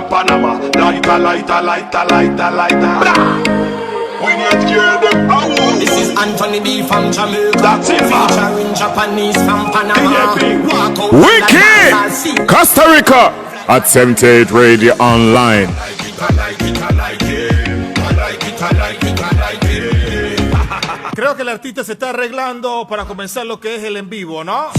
from Panama. Lighter, lighter, lighter, lighter, lighter. Blah. We not hear them. This is Anthony B from Jamaica. That's it, man. Featuring Japanese from Panama. Walk out Wicked! Costa Rica at 78 Radio Online. Creo que el artista se está arreglando para comenzar lo que es el en vivo, ¿no?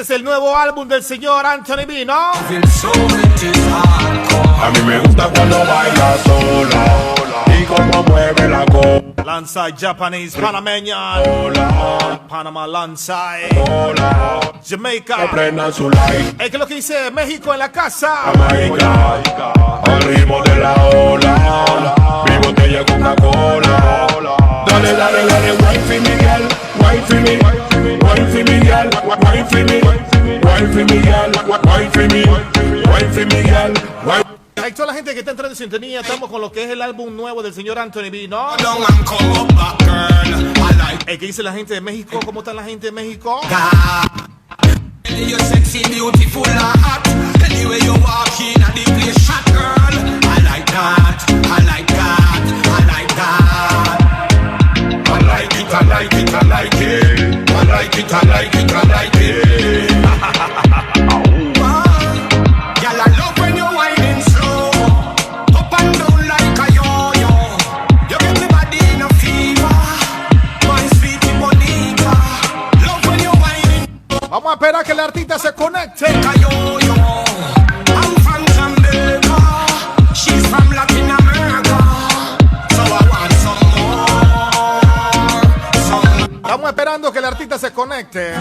El nuevo álbum del señor Anthony B, ¿no? A mí me gusta cuando baila sola y como mueve la cola. Lanza Japanese, panameña, Panama lanza, Jamaica. Que prendan su like. Es que lo que dice México en la casa. Jamaica, al ritmo de la ola. Mi botella Coca-Cola. Dale, dale, dale, wine for me, girl. Wine for me, wine for me, girl. Wine for me, wine for me, girl. Wine for me, wine for me, girl. Hay toda la gente que está entrando en sintonía. Estamos con lo que es el álbum nuevo del señor Anthony B, ¿no? ¿Qué dice la gente de México? ¿Cómo está la gente de México? You're sexy, beautiful, hot. Anyway you walk in and the place shot, girl. I like that, I like that, I like that. I like it, I like it, I like it. I like it, I like it, I like it. Girl, I love when you're whining slow, up and down like a yo-yo. You get me body in a fever, my sweetie bonita. Love when you're whining. Vamos a esperar que el artista se conecte. Yo-yo. I'm from Jamaica, she's from Latin America, so I want some more. Estamos esperando que el artista se conecte.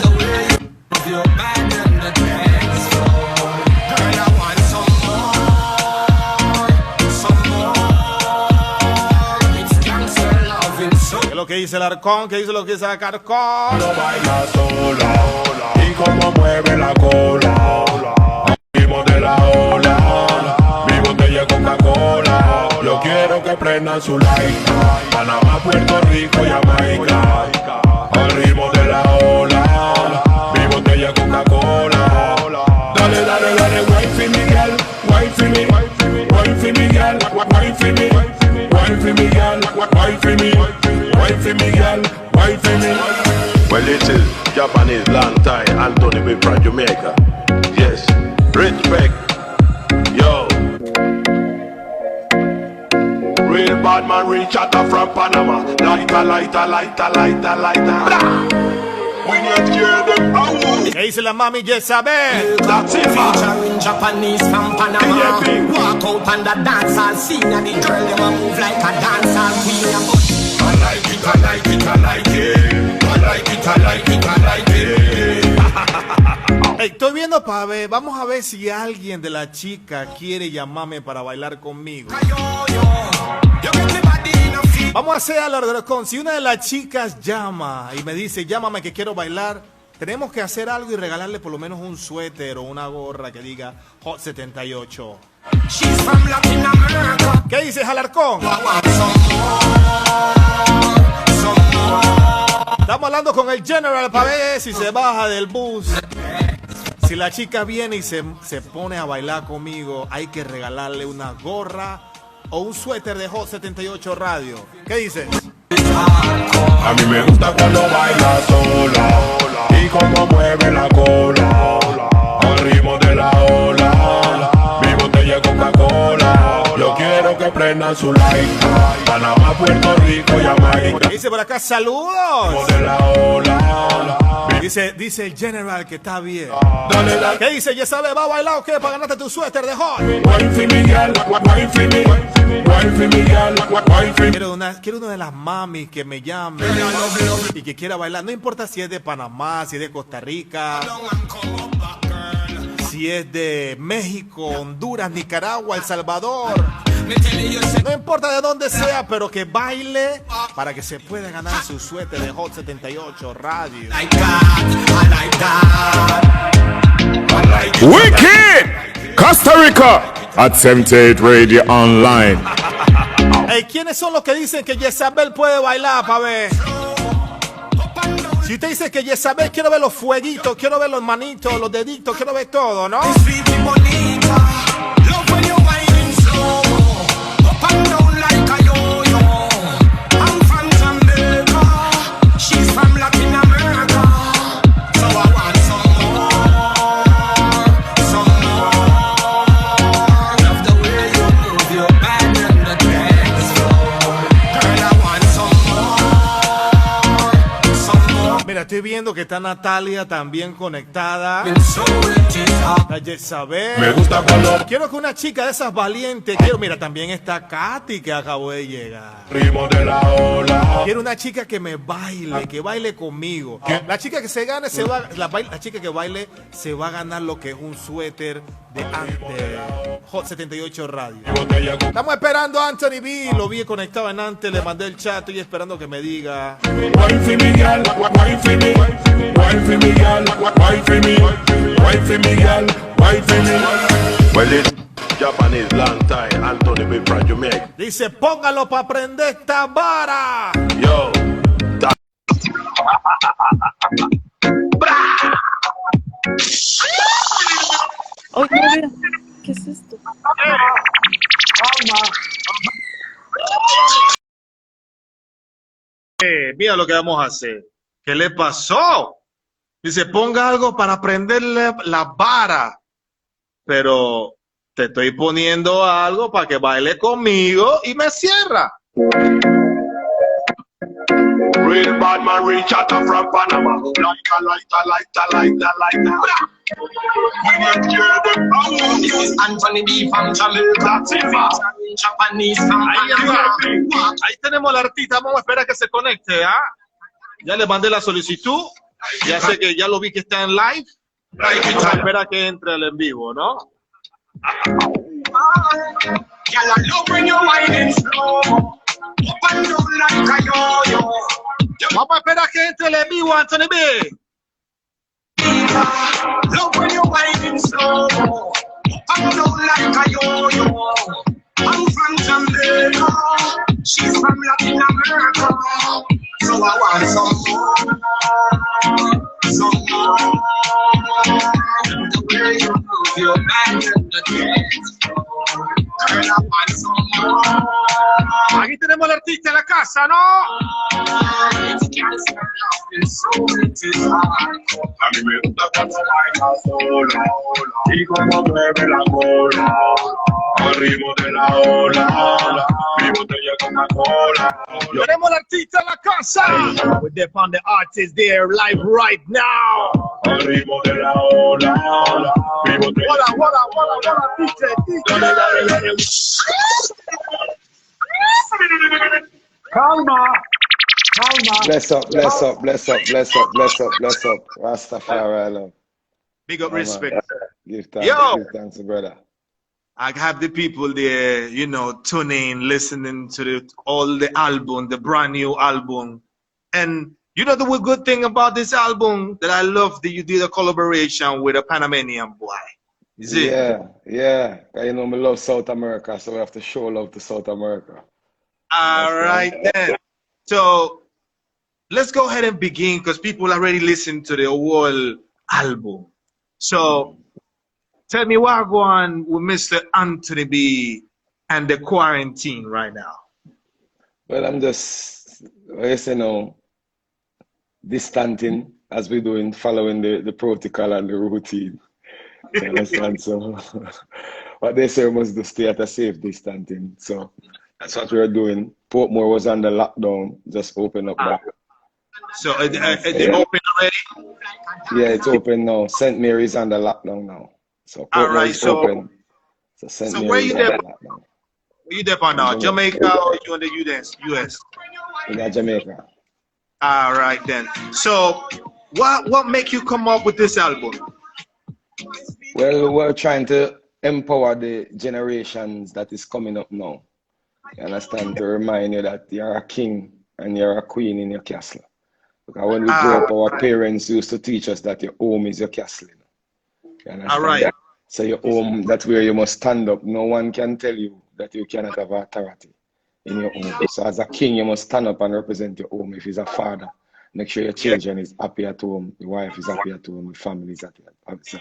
¿Qué es lo que dice el arcón? ¿Qué dice lo que dice el carcón? No baila sola y como mueve la cola. Ritmo de la ola. Mi botella Coca-Cola. Yo quiero que prendan su like. Panamá, Puerto Rico, Jamaica. Al ritmo de la ola. Mi botella Coca-Cola. Dale, dale, dale, wine for me, girl. Wine for me, wine for me, girl. Wine for me, wine for me, girl. Wine for me, wine for me, girl. Wine for me. Well, it is Japanese long time, Anthony B from Jamaica. Yes, respect. Yo. Real bad man, real chatter from Panama. Lighter, lighter, lighter, lighter, lighter. Blah. We not hear them. ¿Qué dice la mami Jezabel? That's it, man. Featuring Japanese from Panama. Walk out on the dancehall scene and the girl them a move like a dancehall queen. I like it, I like it, I like it. I like it, I like it, I like it. Hey, estoy viendo para ver, vamos a ver si alguien de la chica quiere llamarme para bailar conmigo. Vamos a hacer a la orden. Si una de las chicas llama y me dice, llámame que quiero bailar, tenemos que hacer algo y regalarle por lo menos un suéter o una gorra que diga Hot 78. ¿Qué dices, Alarcón? Estamos hablando con el General para ver si se baja del bus. Si la chica viene y se pone a bailar conmigo, hay que regalarle una gorra o un suéter de Hot 78 Radio. ¿Qué dices? A mí me gusta cuando baila sola y como mueve la cola. Al ritmo de la ola. Mi botella Coca-Cola. Yo quiero que prendan su like. Panamá, Puerto Rico, Jamaica. Dice por acá, saludos. De la ola. Dice el General que está bien. Dale, dale. ¿Qué dice? ¿Ya sabes? ¿Va a bailar o qué? Para ganarte tu suéter de Hot. Wine for me, girl. Wine for me. Wine for me, girl. Wine for me. Quiero una de las mamis que me llame y que quiera bailar. No importa si es de Panamá, si es de Costa Rica, si es de México, Honduras, Nicaragua, El Salvador. No importa de dónde sea, pero que baile para que se pueda ganar su suéter de Hot 78 Radio. Wicked! Costa Rica at 78 Radio Online. Hey, ¿quiénes son los que dicen que Jezabel puede bailar, pa' ver? Si usted dice que Jezabel, quiero ver los fueguitos, quiero ver los manitos, los deditos, quiero ver todo, ¿no? Mira, estoy viendo que está Natalia también conectada. La Jezabel. Me gusta cuando Quiero que una chica de esas valientes. Mira, también está Katy que acabó de llegar. ritmo de la ola. Quiero una chica que me baile, que baile conmigo. La chica que se gane se va, la chica que baile se va a ganar lo que es un suéter de Hot 78 Radio. Estamos esperando a Anthony B. Lo vi conectado en antes, le mandé el chat, estoy esperando que me diga. Wine for me, girl. Wine for me. Wine for me, girl. Wine for me. Wine for me, girl. Wine for me. Well, it's Japanese long time. Anthony B from Jamaica. Dice, póngalo para prender esta vara. Yo. Oye, mira, ¿qué es esto? Mira lo que vamos a hacer. ¿Qué le pasó? Dice, ponga algo para prenderle la vara. Pero te estoy poniendo algo para que baile conmigo y me cierra. Real bad man reach out from Panama. Like a. When you hear the power, this is Anthony B from Jamaica. Japanese from Panama. Ahí tenemos al artista. Vamos a esperar que se conecte. Ya le mandé la solicitud. Ya sé que ya lo vi que está en live. Vamos a esperar que entre el en vivo, ¿no? Girl, I love when you're whining slow. Up and down like a yo-yo. Vamos a esperar que entre el en vivo, Anthony B. Love when you're whining slow. Up and down like a yo-yo. I'm from Jamaica. She's from Latin America. So I want some more. Some more. The way you move your back and the dance. Girl, I want some more. Aquí tenemos al artista en la casa, ¿no? A mí me gusta cuando baila sola y como mueve la cola al ritmo de la ola. Mi botella Coca-Cola. Tenemos al artista en la casa. We're there on the artist there live right now. Al ritmo de la ola. Mi botella. Hola, DJ. Calma. Bless up. Rastafari, love. Big up, respect. Give thanks, Yo. give thanks, brother. I have the people there, tuning, listening to all the album, the brand new album. And the good thing about this album that I love that you did a collaboration with a Panamanian boy. Is it? Yeah. You know, me love South America, so we have to show love to South America. All right then. So let's go ahead and begin because people already listened to the whole album. So tell me what going with Mr. Anthony B and the quarantine right now. Well, I'm just, distancing as we're doing, following the protocol and the routine. You understand? So what they say, we must do stay at a safe distancing. So that's what we're doing. Portmore was under lockdown, just open up back. So they open already? Yeah, it's open now. St. Mary's under lockdown now. So Portmore is open. So St. Mary's where you under there? lockdown. Where you there for now? Jamaica or you in the US? In Jamaica. All right then. So what make you come up with this album? Well, we're trying to empower the generations that is coming up now. You understand? To remind you that you're a king and you're a queen in your castle. Because when we grow up, our parents used to teach us that your home is your castle. You understand? All right. So your home, that's where you must stand up. No one can tell you that you cannot have authority in your home. So as a king, you must stand up and represent your home. If he's a father, make sure your children is happy at home, your wife is happy at home, your family is happy at home. So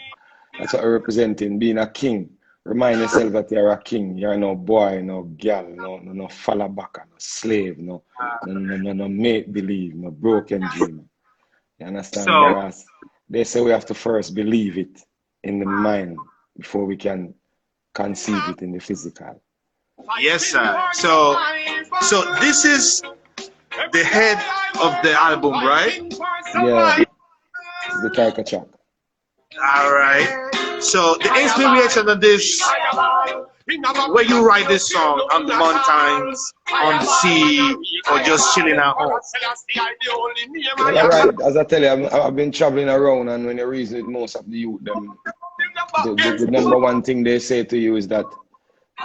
that's what we're representing, being a king. Remind yourself that you're a king. You're no boy, no girl, no fallbacker, no slave, no make-believe, no broken dream. You understand? So, they say we have to first believe it in the mind before we can conceive it in the physical. yes, sir. So this is the head of the album, right? Yeah, it's the title track. All right. So the inspiration of this, where you write this song, on the mountains, on the sea, or just chilling at home? Well, all right, as I tell you, I've been traveling around, and when you reason with most of the youth, the number one thing they say to you is that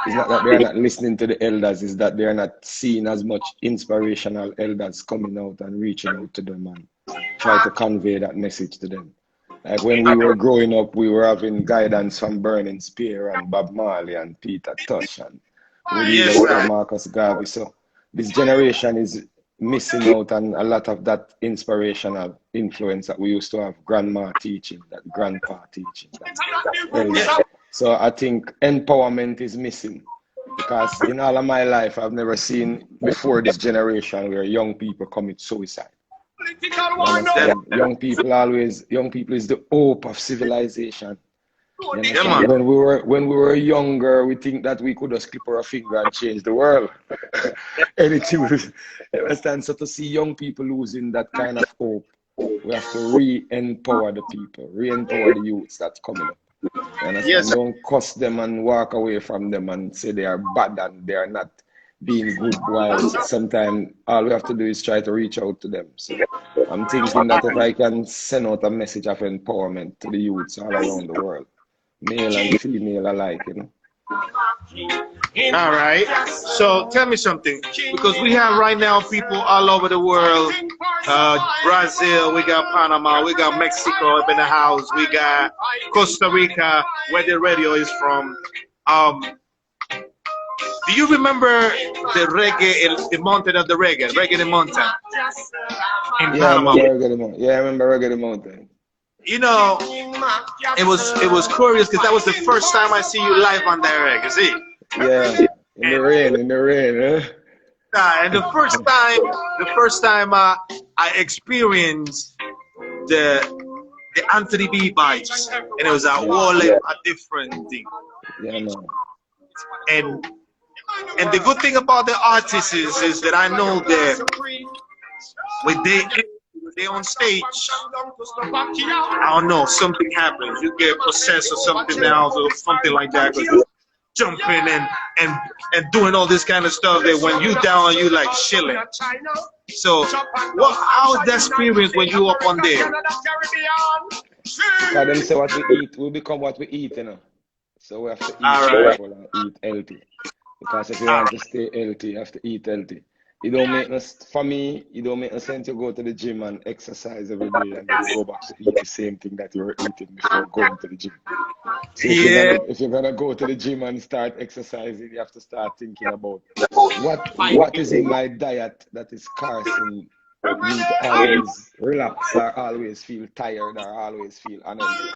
it's not that they're not listening to the elders, it's that they're not seeing as much inspirational elders coming out and reaching out to them and try to convey that message to them. Like when we were growing up, we were having guidance from Burning Spear and Bob Marley and Peter Tosh and Marcus Garvey. So this generation is missing out on a lot of that inspirational influence that we used to have grandma teaching, that grandpa teaching. So I think empowerment is missing, because in all of my life, I've never seen before this generation where young people commit suicide. Young people is the hope of civilization. When we were younger, we think that we could just clip our finger and change the world. Anything. Understand? So to see young people losing that kind of hope, we have to re-empower the people, re-empower the youths that's coming up. Yes. Don't cuss them and walk away from them and say they are bad and they are not being good, while sometimes all we have to do is try to reach out to them. So I'm thinking that if I can send out a message of empowerment to the youths all around the world, male and female alike, you know. All right. So tell me something, because we have right now people all over the world. Brazil, we got Panama, we got Mexico up in the house, we got Costa Rica, where the radio is from. Do you remember the reggae, the mountain of the reggae the mountain in Panama? I remember Reggae the Mountain. You know, it was curious because that was the first time I see you live on that reggae. See? Yeah, in the rain, huh? And the first time I experienced the Anthony B vibes, and it was a whole a different thing. Yeah, man. And the good thing about the artists is that I know that when they on stage, I don't know, something happens. You get possessed or something else or something like that. Jumping and doing all this kind of stuff that when you down, you like chilling. So how is that experience when you up on there? Because them say what we eat, we become what we eat, you know. So we have to eat and eat healthy. Because if you want to stay healthy, you have to eat healthy. It don't make no, for me, it don't make no sense to go to the gym and exercise every day and then go back to eat the same thing that you were eating before going to the gym. So if you're gonna go to the gym and start exercising, you have to start thinking about what is in my diet that is causing me to always relax or always feel tired or always feel unhealthy.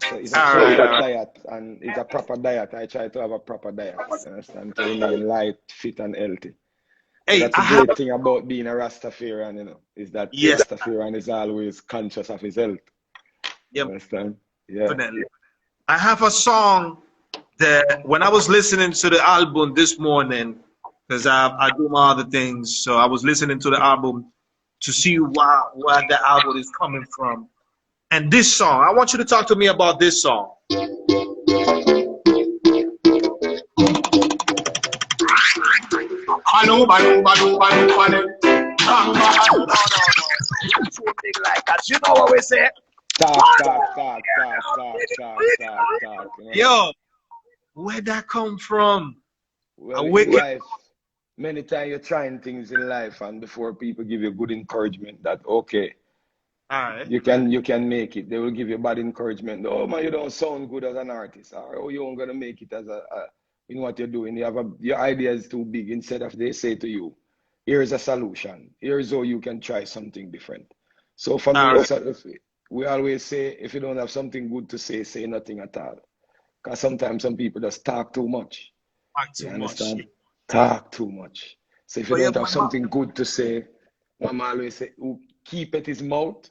So it's a diet, and it's a proper diet. I try to have a proper diet, understand, to remain light, fit, and healthy. So that's a great thing about being a Rastafarian, you know, is that Rastafarian is always conscious of his health. Yep. Understand? Yeah. Definitely. I have a song that when I was listening to the album this morning, because I do my other things, so I was listening to the album to see where the album is coming from. And this song, I want you to talk to me about this song. You know what we say? talk. You know? Yo, where'd that come from? Well, A in wicked. life, many times you're trying things in life, and before people give you good encouragement that okay, All right. you can make it. They will give you bad encouragement. Oh man, you don't sound good as an artist, or oh you aren't gonna make it as in what you're doing. Your idea is too big. Instead of they say to you, here's a solution. Here's how you can try something different. So for All me, right. we always say if you don't have something good to say nothing at all. Because sometimes some people just talk too much. Talk You too much. understand? Talk too much. So if you But yeah, don't have something good to say, Mama always say, "Who keep it his mouth,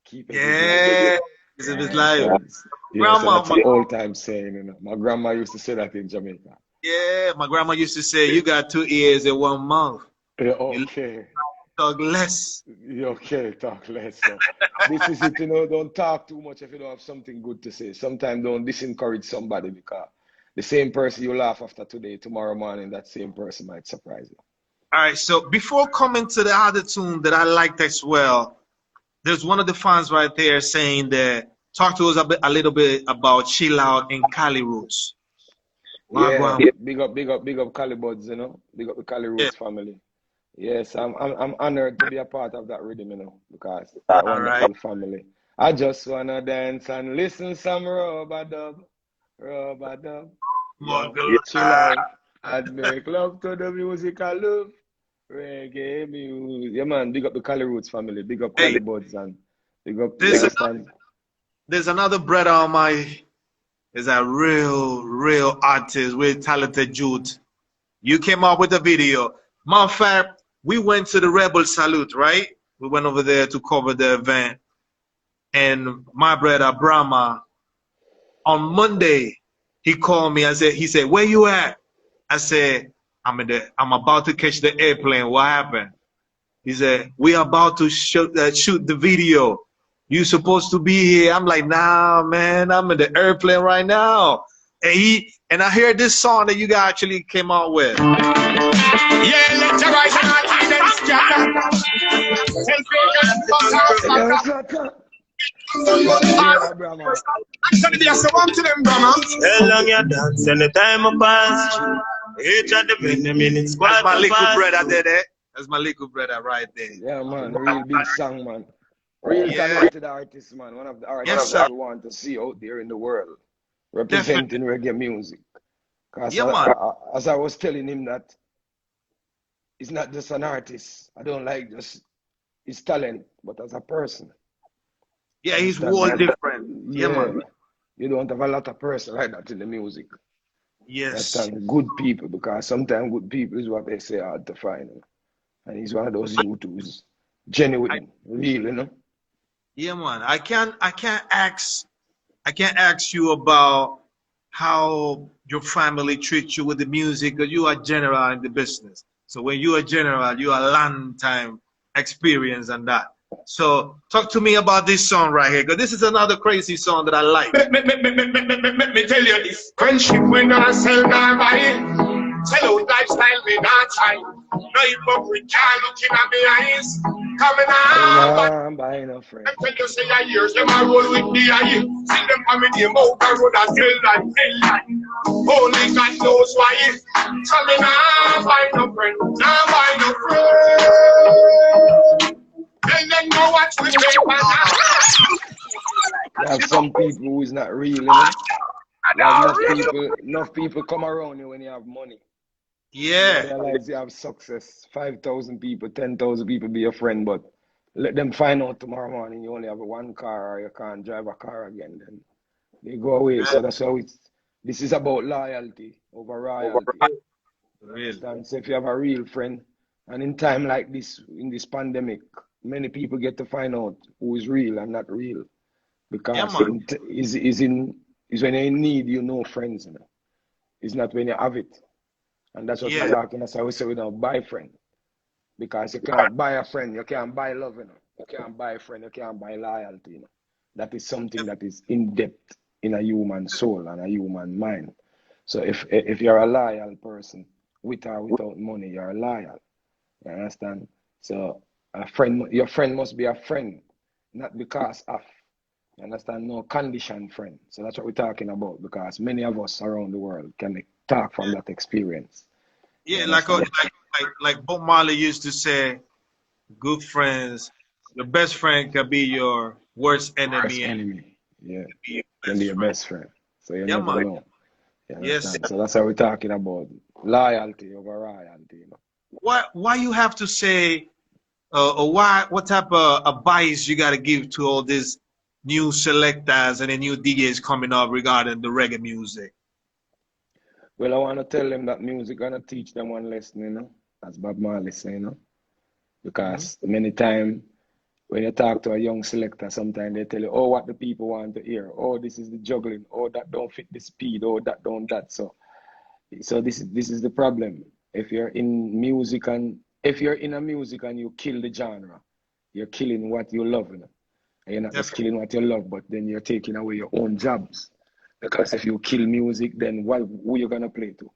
keep it his life." yeah. This You is his life. understand? Yeah, so Grandma, that's an old time saying, you know. My grandma used to say that in Jamaica. yeah, my grandma used to say, "You got 2 ears and one mouth. Yeah, You okay. talk less." Yeah, okay, talk less. So this is it, don't talk too much if you don't have something good to say. Sometimes don't disencourage somebody because the same person you laugh after today, tomorrow morning, that same person might surprise you. All right. So before coming to the other tune that I liked as well, there's one of the fans right there saying that talk to us a little bit about Chill Out in Cali Roots. Yeah, Wagwan. big up Cali Buds, big up the Cali Yeah. Roots family. Yes, I'm honored to be a part of that rhythm, because a All right. wonderful family. I just wanna dance and listen some rubber dub. Yo, Muggle. chill out and make love to the music I love. Reggae music. Yeah, man, big up the Cali Roots family, big up Hey, Cali Buds, and big up, you there's a, understand? there's another brother on my is a real artist, real talented dude. You came up with a video. Matter of fact, we went to the Rebel Salute, right? We went over there to cover the event. And my brother Brahma, on Monday, he called me and he said, "Where you at?" I said, I'm about to catch the airplane. What happened? He said, "We are about to shoot the video. You supposed to be here." I'm like, "Nah, man, I'm in the airplane right now." And I hear this song that you guys actually came out with. Yeah, let your rise and all heathens scatter. Yeah, Brahma. Actually, there's a one to them, Brahma. How long you dance and the time a pass through. Each of the minutes That's my quite little fast. brother there. That's my little brother right there. Yeah, man, real big song, man. Real Yeah. talented artist, man. One of the Yes, artists sir. that we want to see out there in the world Definitely. representing reggae music. Because Yeah, man. as I was telling him that he's not just an artist. I don't like just his talent, but as a person. Yeah, he's Understand? world different. Yeah, Yeah, man. you don't have a lot of person like that in the music. Yes. Understand? Good people, because sometimes good people is what they say hard to find. And he's one of those youth who's genuine, real. Yeah, man. I can't ask you about how your family treats you with the music, because you are general in the business. So when you are general, you are long time experience and that. So talk to me about this song right here, because this is another crazy song that I like. Me tell you this. Friendship we not sell, not buy it. Sell out lifestyle, me not try. No hypocrite can't look in at me eyes. Coming out, but I'm buying a friend. when you say I hear them, I roll with the eye. See them coming here, out the road and tell like. Only God knows why. Tell me now, buy no friend, now buy no friend. And then know what we pay for now. You have some people who is not real, You have enough people come around you when you have money. You Yeah. realize you have success. 5,000 people, 10,000 people be your friend, but let them find out tomorrow morning you only have one car or you can't drive a car again. Then they go away. So that's how this is about loyalty over royalty. Really. Understand? So if you have a real friend, and in time like this, in this pandemic, many people get to find out who is real and not real. Because Yeah, man. is when you need, friends. It's not when you have it. And that's what Yeah. we're talking. That's how we say we don't buy friend. Because you can't buy a friend, you can't buy love, You can't buy a friend, you can't buy loyalty, That is something that is in depth in a human soul and a human mind. So if you're a loyal person, with or without money, you're loyal. You understand? So your friend must be a friend, not because of You understand? No condition friend. So that's what we're talking about, because many of us around the world can talk from that experience. Yeah, like Bob Marley used to say, good friends, your best friend can be your worst Worst enemy and enemy. Yeah. be your Can be best your friend. best friend. So you Yeah, never man. know. You Yes. understand? So that's how we're talking about loyalty over royalty, you know. Why you have to say or what type of advice you got to give to all these new selectors and the new DJs coming up regarding the reggae music? Well, I want to tell them that music gonna teach them one lesson, you know, as Bob Marley say, you know, because many times when you talk to a young selector, sometimes they tell you, oh, what the people want to hear. Oh, this is the juggling. Oh, that don't fit the speed. Oh, that don't that. So this is the problem. If you're in music and if you're in a music and you kill the genre, you're killing what you love, you know. And you're not just killing what you love, but then you're taking away your own jobs. Because if you kill music, then who you gonna play to?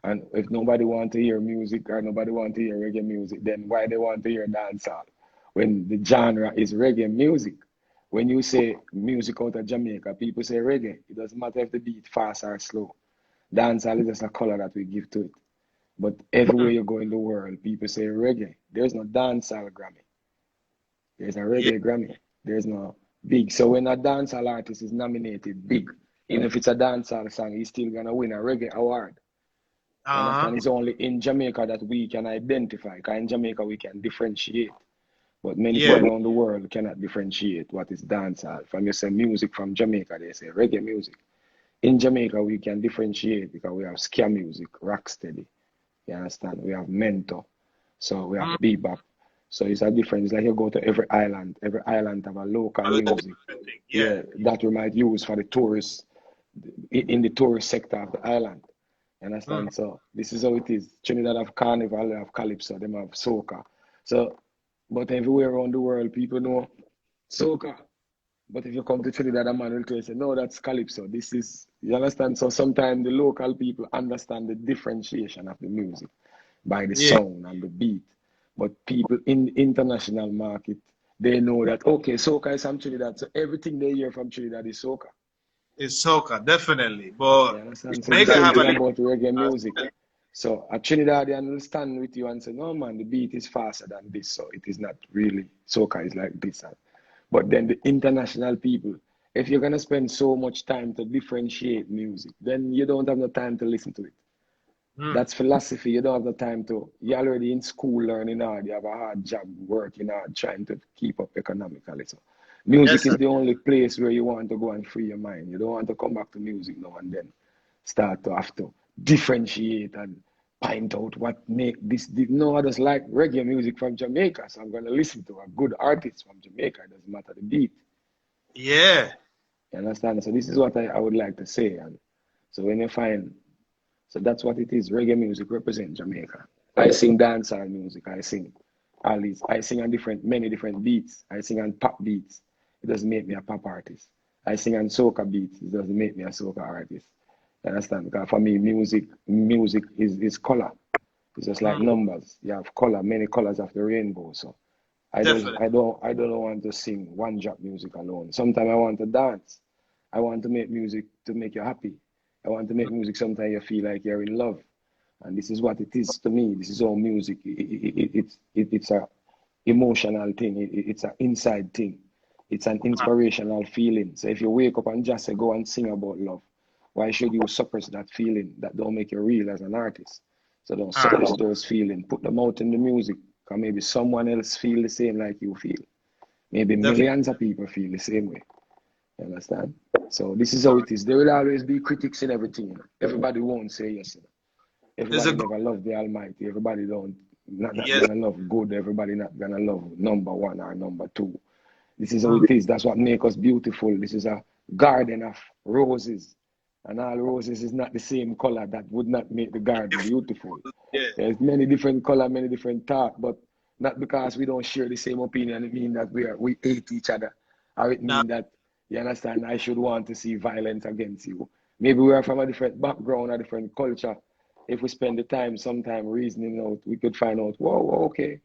And if nobody want to hear music or nobody want to hear reggae music, then why they want to hear dancehall? When the genre is reggae music. When you say music out of Jamaica, people say reggae. It doesn't matter if the beat fast or slow. Dancehall is just a color that we give to it. But everywhere you go in the world, people say reggae. There's no dancehall Grammy. There's a reggae Grammy. There's no big. So when a dancehall artist is nominated big, even if it's a dancehall song, he's still gonna win a reggae award. You understand? It's only in Jamaica that we can identify. Because in Jamaica we can differentiate. But many people around the world cannot differentiate what is dancehall. From you say music from Jamaica, they say reggae music. In Jamaica we can differentiate because we have ska music, rocksteady. You understand? We have mento. So we have bebop. So it's a difference. It's like you go to every island have a local music. Yeah, that we might use for the tourists in the tourist sector of the island. You understand? So this is how it is. Trinidad have carnival, they have calypso, them have soca. So, but everywhere around the world, people know soca. But if you come to Trinidad, a man will tell you, say, no, that's calypso. This is, you understand? So sometimes the local people understand the differentiation of the music by the sound and the beat. But people in the international market, they know that, okay, soca is from Trinidad. So everything they hear from Trinidad is soca. It's soca, definitely. But You understand? So the Jamaica same have thing a about reggae music. So a Trinidadian will stand with you and say, no man, the beat is faster than this. So it is not really, soca is like this. But then the international people, if you're going to spend so much time to differentiate music, then you don't have no time to listen to it. That's philosophy. You don't have the time to, you're already in school learning hard. You have a hard job working hard, trying to keep up economically. So music is the only place where you want to go and free your mind. You don't want to come back to music now and then start to have to differentiate and find out what make this. No, I just like reggae music from Jamaica, so I'm going to listen to a good artist from Jamaica. It doesn't matter the beat. Yeah. You understand? So this is what I would like to say. And so when you find, so that's what it is. Reggae music represents Jamaica. I sing dancehall music. I sing all these. I sing on many different beats. I sing on pop beats. It doesn't make me a pop artist. I sing on soca beats. It doesn't make me a soca artist. You understand? Because for me, music is color. It's just like numbers. You have color, many colors of the rainbow. So I don't want to sing one drop music alone. Sometimes I want to dance. I want to make music to make you happy. I want to make music sometimes you feel like you're in love. And this is what it is to me. This is all music. It's a emotional thing. It's an inside thing. It's an inspirational feeling. So if you wake up and just say, go and sing about love, why should you suppress that feeling that don't make you real as an artist? So don't suppress those feelings. Put them out in the music. Because maybe someone else feel the same like you feel. Maybe millions of people feel the same way. You understand? So this is how it is. There will always be critics in everything. Everybody won't say yes. Everybody never love the Almighty. Everybody not gonna love good. Everybody not gonna love number one or number two. This is how it is. That's what makes us beautiful. This is a garden of roses. And all roses is not the same color. That would not make the garden beautiful. There's many different color, many different thought, but not because we don't share the same opinion, it means that we hate each other. Or it means that, you understand, I should want to see violence against you. Maybe we are from a different background, a different culture. If we spend the time, sometime reasoning out, we could find out, whoa, okay.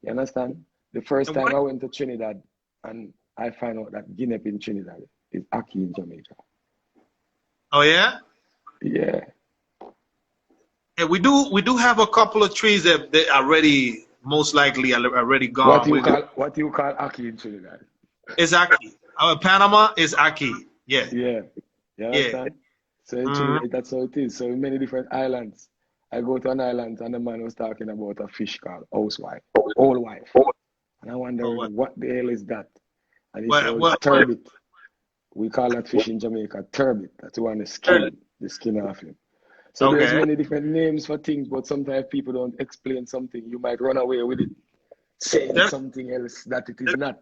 You understand? The first time I went to Trinidad and I find out that Guinea in Trinidad is Aki in Jamaica. Oh yeah. Yeah. And we do have a couple of trees that they already most likely are already What gone. you call Aki in Trinidad? It's Aki. Panama is Aki. Yeah. Yeah. You Yeah. understand? So in Trinidad, that's how it is. So in many different islands, I go to an island and the man was talking about a fish called housewife, old wife. And I wonder Oh, what the hell is that? And he said, oh, what? it's turbot. We call that fish in Jamaica turbot. That's the one the skin off him. So there's Okay. many different names for things, but sometimes people don't explain something. You might run away with it, saying something else that it is not.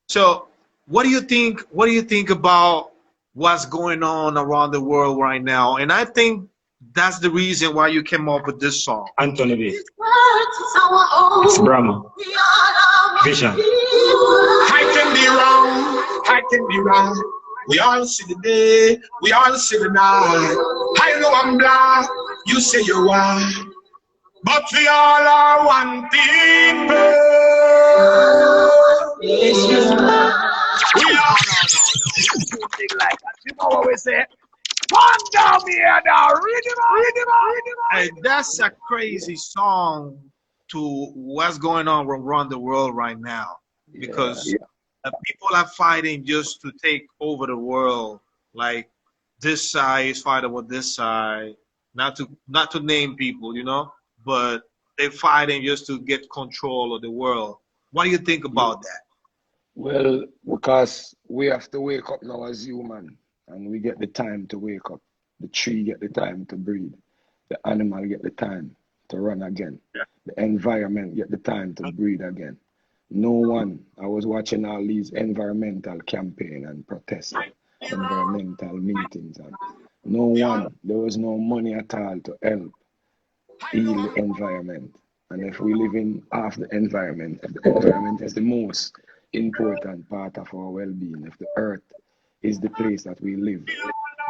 So what do you think? What do you think about what's going on around the world right now? And I think that's the reason why you came up with this song. Anthony B. It's Brahma. Vision. I can be wrong, I can be wrong. We all see the day, we all see the night. I know I'm black, you say you're white, but we all are one people. We are. You know what we say? One down here now, rhythm. Hey, that's a crazy song to what's going on around the world right now, because people are fighting just to take over the world. Like this side is fighting with this side, not to name people, you know, but they're fighting just to get control of the world. What do you think about that? Well, because we have to wake up now as human, and we get the time to wake up. The tree get the time to breathe. The animal get the time to run again. The environment get the time to breathe again. No one, I was watching all these environmental campaign and protests, environmental meetings, and no one, there was no money at all to help heal the environment. And if we live in half the environment, if the environment is the most important part of our well-being, if the earth is the place that we live,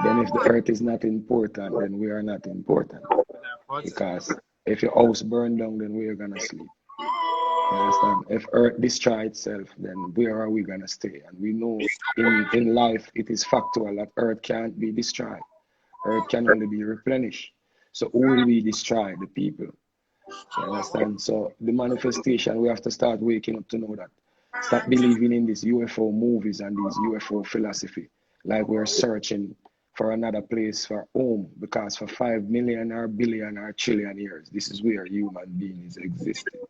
then if the earth is not important, then we are not important. Because if your house burn down, then where are gonna sleep? You understand? If earth destroy itself, then where are we gonna stay? And we know in life it is factual that earth can't be destroyed. Earth can only be replenished. So who will we destroy? The people. You understand? So the manifestation, we have to start waking up to know that. Stop believing in these UFO movies and these UFO philosophy. Like we're searching for another place for home, because for 5 million or billion or trillion years, this is where human beings existing.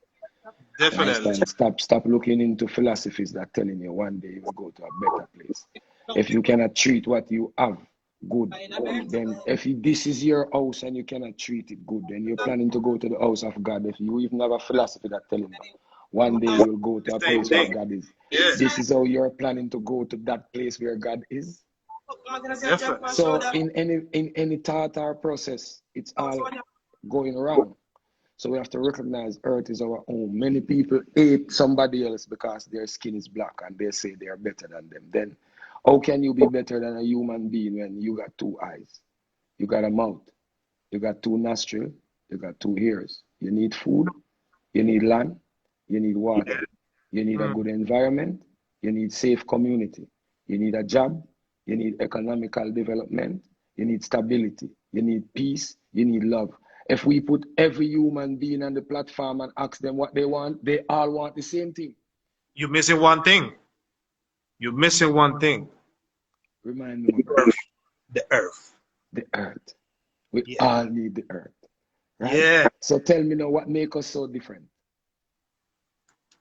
Definitely. Stop looking into philosophies that telling you one day you will go to a better place. If you cannot treat what you have good, then if this is your house and you cannot treat it good, then you're planning to go to the house of God. If you even have a philosophy that telling you one day you'll go to a place where God is. This is how you're planning to go to that place where God is. So in any thought or process, it's all going wrong. So we have to recognize earth is our home. Many people hate somebody else because their skin is black and they say they are better than them. Then how can you be better than a human being when you got 2 eyes, you got a mouth, you got 2 nostrils, you got 2 ears? You need food, you need land, you need water, you need a good environment, you need safe community, you need a job, you need economical development, you need stability, you need peace, you need love. If we put every human being on the platform and ask them what they want, they all want the same thing. You're missing one thing. You're missing one thing. Remind me of the earth. The earth. We all need the earth. Right? Yeah. So tell me now, what makes us so different?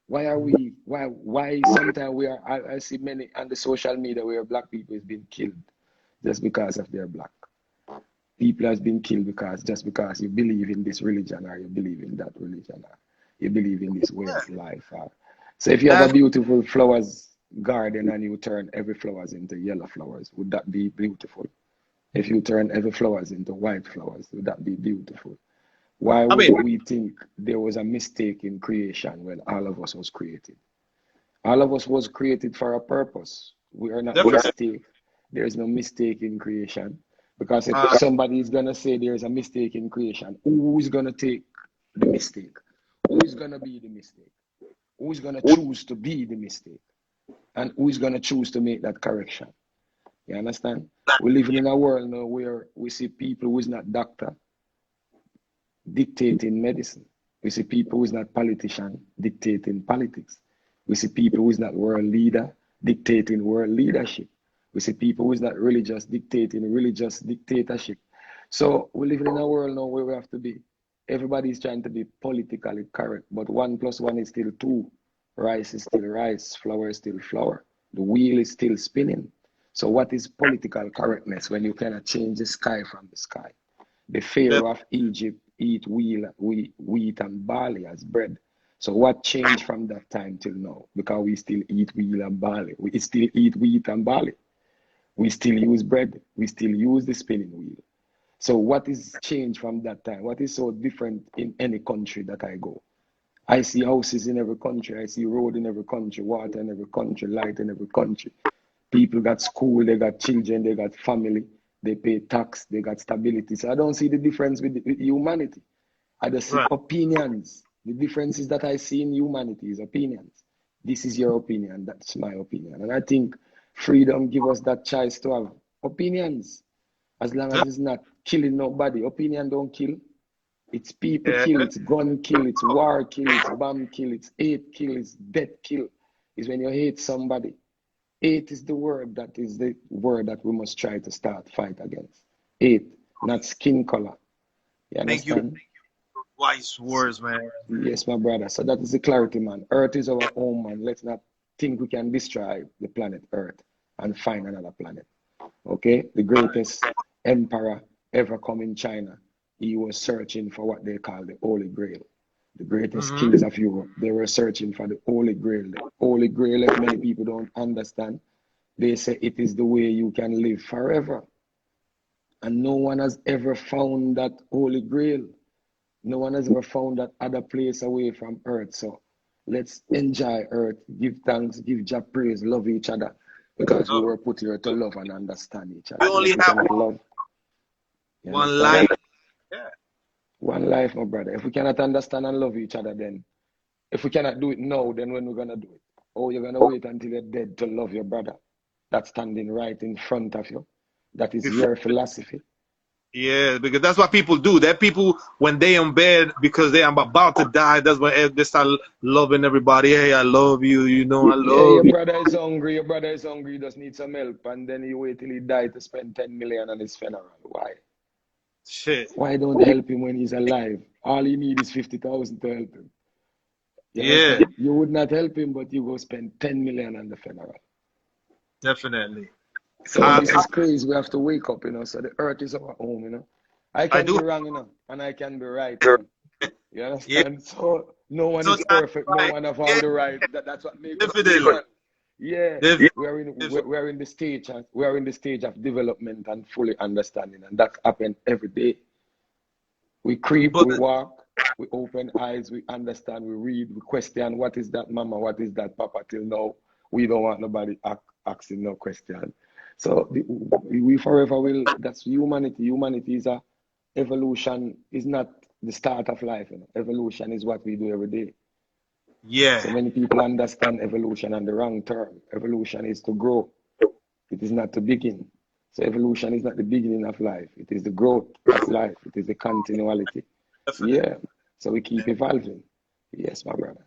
Why are we, why sometimes we are, I see many on the social media where black people is being killed just because of they're black. People has been killed just because you believe in this religion or you believe in that religion or you believe in this way of life. So if you have a beautiful flowers garden and you turn every flowers into yellow flowers, would that be beautiful? If you turn every flowers into white flowers, would that be beautiful? Why would we think there was a mistake in creation when all of us was created? All of us was created for a purpose. We are not mistake. There is no mistake in creation. Because if somebody is going to say there's a mistake in creation, who is going to take the mistake? Who is going to be the mistake? Who is going to choose to be the mistake? And who is going to choose to make that correction? You understand? We're living in a world now where we see people who is not doctor dictating medicine. We see people who is not politician dictating politics. We see people who is not world leader dictating world leadership. We see people who is not religious dictating religious dictatorship. So we're living in a world now where we have to be. Everybody's trying to be politically correct, but 1 + 1 is still 2. Rice is still rice, flour is still flour. The wheel is still spinning. So what is political correctness when you cannot change the sky from the sky? The Pharaoh of Egypt eat wheat and barley as bread. So what changed from that time till now? Because we still eat wheat and barley. We still eat wheat and barley. We still use bread. We still use the spinning wheel. So what is changed from that time? What is so different in any country that I go? I see houses in every country. I see road in every country, water in every country, light in every country. People got school, they got children, they got family, they pay tax, they got stability. So I don't see the difference with humanity. I just see opinions. The difference is that I see in humanity is opinions. This is your opinion, that's my opinion. And I think freedom gives us that choice to have opinions. As long as it's not killing nobody. Opinion don't kill. It's people kill, it's gun kill, it's war kill, it's bomb kill, it's hate kill, it's death kill. Is when you hate somebody. Hate is the word that we must try to start fight against. Hate, not skin color. You understand? Thank you. Wise words, man. Yes, my brother. So that is the clarity, man. Earth is our home, man. Let's not think we can destroy the planet Earth and find another planet. Okay? The greatest emperor ever come in China, he was searching for what they call the Holy Grail. The greatest kings of Europe, they were searching for the Holy Grail. The Holy Grail, if many people don't understand, they say it is the way you can live forever. And no one has ever found that Holy Grail. No one has ever found that other place away from Earth. So let's enjoy Earth, give thanks, give Jah praise, love each other. Because we were put here to love and understand each other. We only have one life. Yeah. One life, my brother. If we cannot understand and love each other, then if we cannot do it now, then when we're gonna do it? Oh, you're gonna wait until you're dead to love your brother that's standing right in front of you. That is your philosophy. Yeah, because that's what people do. That people, when they in bed because they are about to die, that's when they start loving everybody. Hey, I love you. You know, I love your brother is hungry. Your brother is hungry. He just needs some help, and then you wait till he died to spend 10 million on his funeral. Why? Shit. Why don't help him when he's alive? All he needs is 50,000 to help him. Yeah. You would not help him, but you go spend 10 million on the funeral. Definitely. So this is crazy. We have to wake up, you know. So the earth is our home, you know. I can be wrong, you know, and I can be right. You know? You understand? Yeah. So no one is perfect. No one have all the right. That's what makes us human. Yeah, we're in the stage of development and fully understanding, and that happens every day. We creep, we walk, we open eyes, we understand, we read, we question what is that mama, what is that papa. Till now, we don't want nobody asking no question. So we forever will. That's humanity. Humanity is evolution. Is not the start of life. You know? Evolution is what we do every day. Yeah. So many people understand evolution on the wrong term. Evolution is to grow. It is not to begin. So evolution is not the beginning of life. It is the growth of life. It is the continuality. Definitely. Yeah. So we keep evolving. Yes, my brother.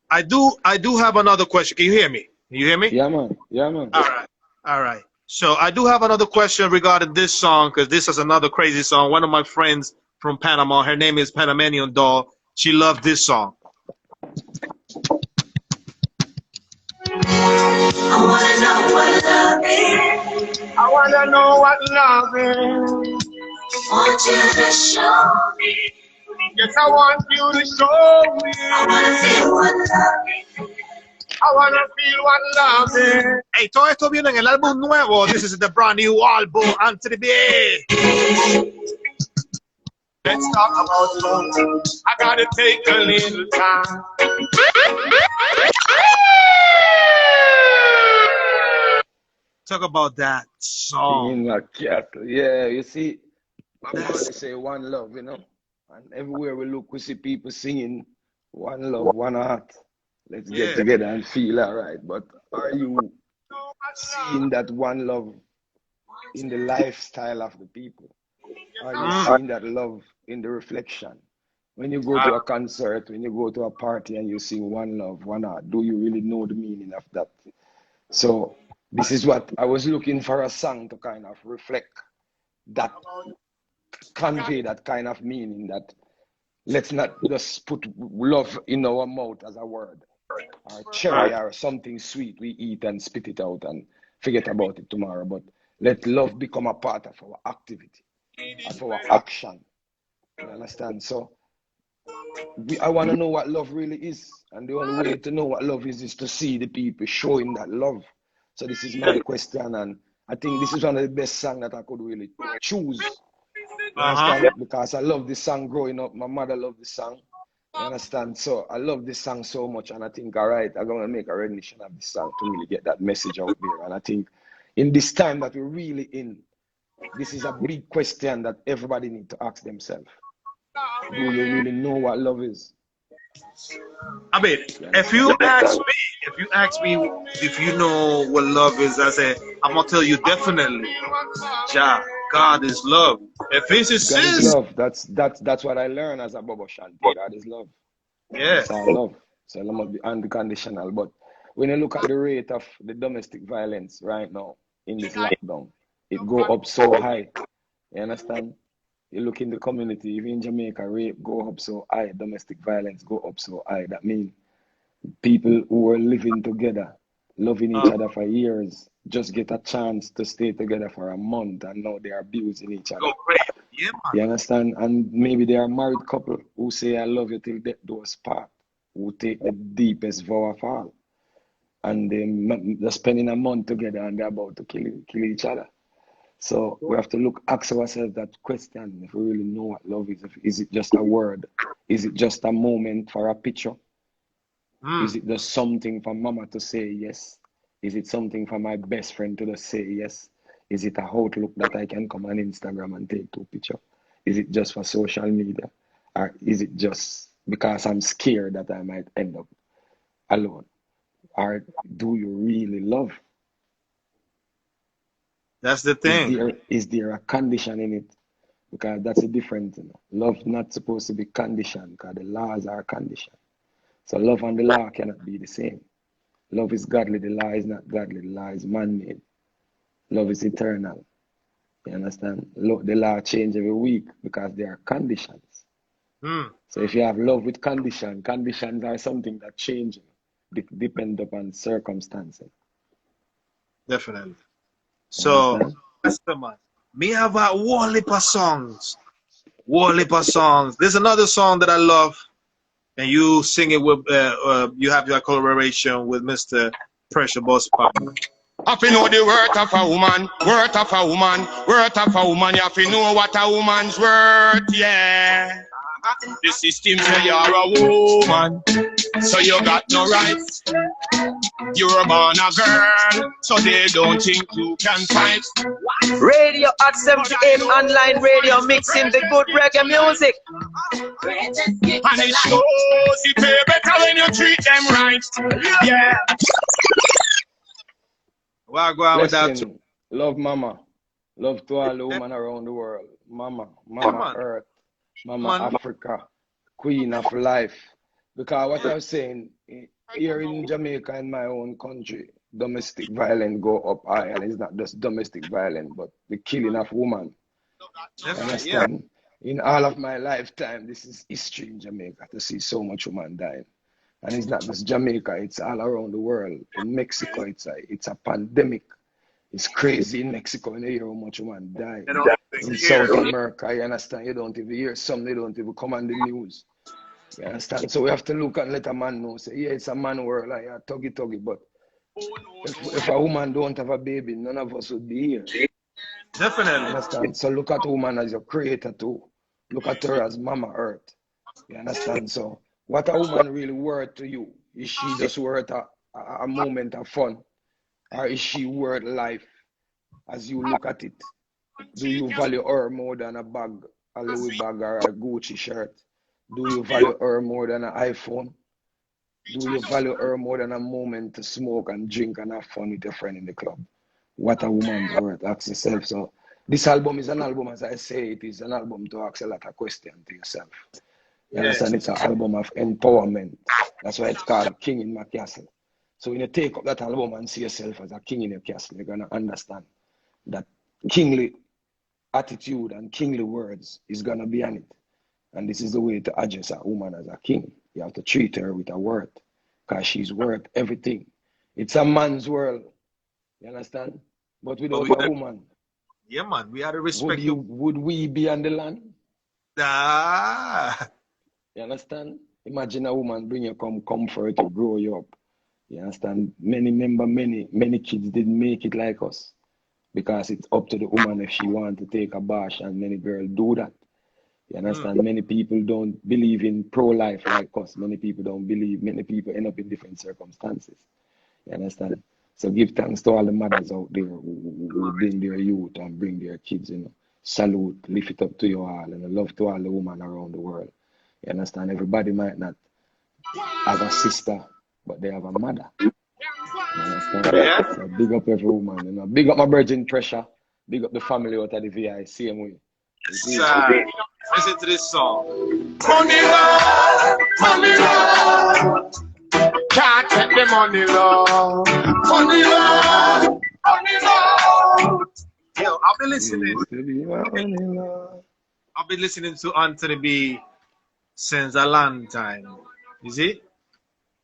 I do have another question. Can you hear me? Can you hear me? Yeah, man. Yeah, man. All right. So I do have another question regarding this song, because this is another crazy song. One of my friends from Panama, her name is Panamanian Doll. She loved this song. I wanna know what love is. I wanna know what love is. Want you to show me. Yes, I want you to show me. I wanna feel what love is. I wanna feel what love is. Hey, todo esto viene en el álbum nuevo. This is the brand new album, Entrevista. Let's talk about love. I gotta take a little time. Talk about that song. Yeah, you see, my brother say one love, you know, and everywhere we look, we see people singing one love, one heart. Let's Yeah. get together and feel all right. But are you seeing that one love in the lifestyle of the people? Are you seeing that love in the reflection? When you go to a concert, when you go to a party and you sing one love, one heart, do you really know the meaning of that? So this is what I was looking for, a song to kind of reflect that, convey that kind of meaning, that let's not just put love in our mouth as a word, or cherry or something sweet we eat and spit it out and forget about it tomorrow, but let love become a part of our activity, of our action. You understand? So I want to know what love really is, and the only way to know what love is to see the people showing that love. So this is my question, and I think this is one of the best songs that I could really choose. You understand? Because I love this song growing up. My mother loved this song. You understand? So I love this song so much, and I think, all right, I'm going to make a rendition of this song to really get that message out there. And I think in this time that we're really in, this is a big question that everybody needs to ask themselves. Do you really know what love is? I mean, if you ask me if you know what love is, I say, I'm gonna tell you definitely. Ja, God is love. If it's a God is sis, love. That's what I learned as a Bobo Shanti. God is love. yeah. It's all love. So it must be unconditional. But when you look at the rate of the domestic violence right now in this lockdown, it go up so high. You understand? You look in the community, even in Jamaica, rape go up so high, domestic violence go up so high. That means people who were living together, loving each other for years, just get a chance to stay together for a month, and now they are abusing each other. Go crazy. Yeah, man. You understand? And maybe they are a married couple who say, I love you till death do us part, who take the deepest vow of all. And they're spending a month together and they're about to kill each other. So we have to ask ourselves that question, if we really know what love is. Is it just a word? Is it just a moment for a picture? Is it just something for mama to say yes? Is it something for my best friend to just say yes? Is it a outlook that I can come on Instagram and take two pictures? Is it just for social media? Or is it just because I'm scared that I might end up alone? Or do you really love? That's the thing. Is there a condition in it? Because that's a different thing. Love not supposed to be conditioned, because the laws are conditioned. So love and the law cannot be the same. Love is godly, the law is not godly, the law is man-made. Love is eternal. You understand? The law change every week because there are conditions. So if you have love with conditions are something that change, depend upon circumstances. Definitely. So, man, me have a whole heap of songs. There's another song that I love, and you sing it with, you have your collaboration with Mr. Pressure Boss Pop. Have to know the worth of a woman, worth of a woman, worth of a woman. You have to know what a woman's worth, yeah. The system say you're a woman, so you got no rights. You're born a girl, so they don't think you can fight. Radio at 78 online radio mixing the good reggae music. And it shows you pay better when you treat them right. Yeah. Well, go on with that too. Love mama. Love to all the women around the world. Mama Earth. Mama Africa. Queen of life. Because what I'm saying, here in Jamaica, in my own country, domestic violence go up high, and it's not just domestic violence, but the killing of women. Understand? In all of my lifetime, this is history in Jamaica to see so much women dying. And it's not just Jamaica, it's all around the world. In Mexico, it's a pandemic. It's crazy in Mexico when you hear how much women die. In South America, you understand, you don't even hear some, they don't even come on the news. You understand? So we have to look and let a man know, say, yeah, it's a man world, like tuggy, but if a woman don't have a baby, none of us would be here. Definitely. You understand? So look at woman as your creator too. Look at her as Mama Earth. You understand? So what a woman really worth to you? Is she just worth a moment of fun? Or is she worth life as you look at it? Do you value her more than a bag, a Louis bag or a Gucci shirt? Do you value her more than an iPhone? Do you value her more than a moment to smoke and drink and have fun with your friend in the club? What a woman's worth. Ask yourself. So this album is an album, as I say, it is an album to ask a lot of questions to yourself. You understand? It's an album of empowerment. That's why it's called King in My Castle. So when you take up that album and see yourself as a king in your castle, you're gonna understand that kingly attitude and kingly words is gonna be on it. And this is the way to address a woman as a king. You have to treat her with a worth, because she's worth everything. It's a man's world. You understand? But without a woman, yeah, man, we had to respect you. Would we be on the land? Ah. You understand? Imagine a woman bring you comfort to grow you up. You understand? Many kids didn't make it like us, because it's up to the woman if she want to take a bash, and many girls do that. You understand? Many people don't believe in pro-life like us. Many people don't believe. Many people end up in different circumstances. You understand? So give thanks to all the mothers out there who bring their youth and bring their kids, you know. Salute, lift it up to you all, and love to all the women around the world. You understand? Everybody might not have a sister, but they have a mother. You understand? Yeah. So big up every woman, you know. Big up my virgin Treasure. Big up the family out of the VI, same way. Listen to this song. Money love, money love. Can't take the money love. Money love, money love. Yo, I've been listening to Anthony B since a long time. You see?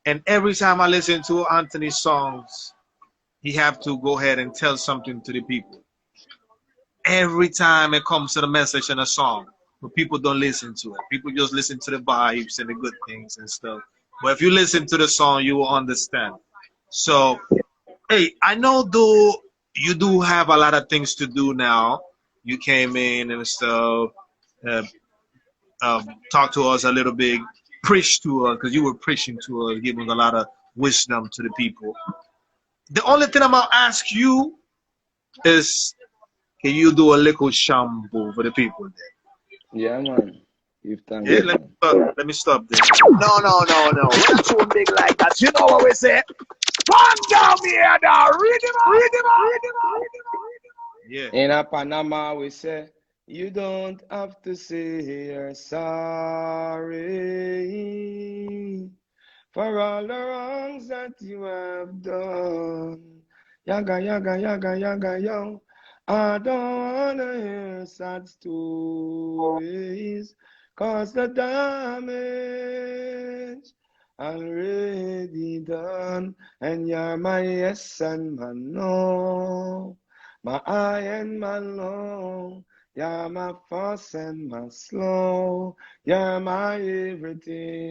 And every time I listen to Anthony's songs, he have to go ahead and tell something to the people. Every time it comes to the message in a song, but people don't listen to it. People just listen to the vibes and the good things and stuff. But if you listen to the song, you will understand. So, hey, I know you do have a lot of things to do now. You came in and stuff, talk to us a little bit, preach to us, because you were preaching to us, giving a lot of wisdom to the people. The only thing I'm going to ask you is, can you do a little shampoo for the people there? Yeah, man. Yeah, let me stop there. No. We're not too big like that. You know what we say? Come down here, now. Read him. Yeah. In a Panama, we say, you don't have to say you're sorry for all the wrongs that you have done. Yaga, yo. I don't wanna hear sad stories, 'cause the damage already done. And you're my yes and my no, my I and my low. You're my fast and my slow. You're my